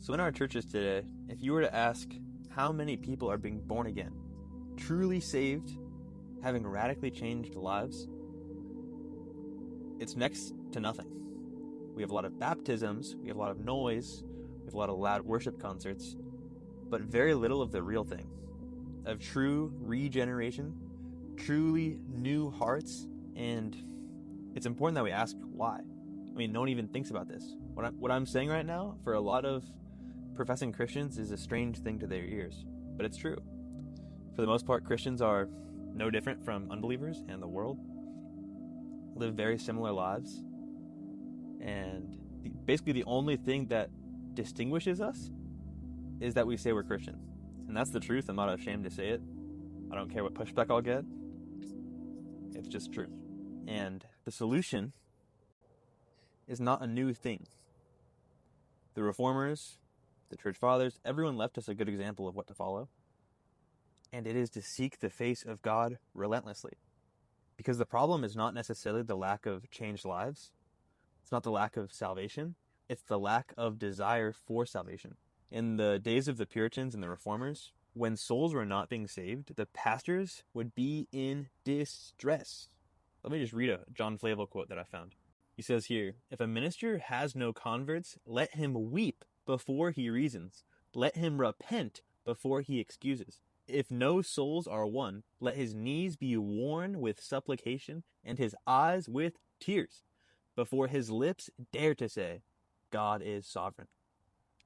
So in our churches today, if you were to ask how many people are being born again, truly saved, having radically changed lives, it's next to nothing. We have a lot of baptisms, we have a lot of noise, we have a lot of loud worship concerts, but very little of the real thing, of true regeneration, truly new hearts. And it's important that we ask why. I mean, no one even thinks about this. What I'm saying right now, for a lot of professing Christians, is a strange thing to their ears, but it's true. For the most part, Christians are no different from unbelievers and the world, live very similar lives, and basically the only thing that distinguishes us is that we say we're Christian. And that's the truth. I'm not ashamed to say it. I don't care what pushback I'll get. It's just true. And the solution is not a new thing. The Reformers, the Church Fathers, everyone left us a good example of what to follow. And it is to seek the face of God relentlessly. Because the problem is not necessarily the lack of changed lives. It's not the lack of salvation. It's the lack of desire for salvation. In the days of the Puritans and the Reformers, when souls were not being saved, the pastors would be in distress. Let me just read a John Flavel quote that I found. He says here, "If a minister has no converts, let him weep before he reasons. Let him repent before he excuses. If no souls are won, let his knees be worn with supplication and his eyes with tears, before his lips dare to say, God is sovereign.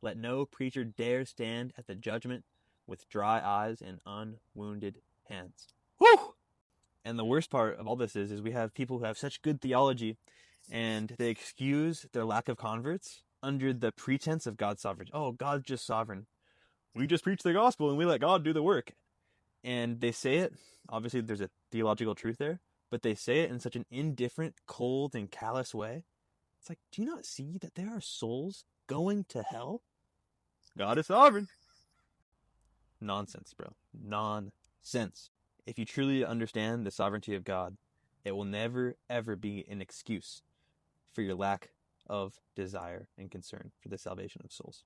Let no preacher dare stand at the judgment with dry eyes and unwounded hands." Whew! And the worst part of all this is we have people who have such good theology and they excuse their lack of converts under the pretense of God's sovereignty. Oh, God's just sovereign. We just preach the gospel and we let God do the work. And they say it, obviously there's a theological truth there, but they say it in such an indifferent, cold, and callous way. It's like, do you not see that there are souls going to hell? God is sovereign. Nonsense, bro. Nonsense. If you truly understand the sovereignty of God, it will never, ever be an excuse for your lack of desire and concern for the salvation of souls.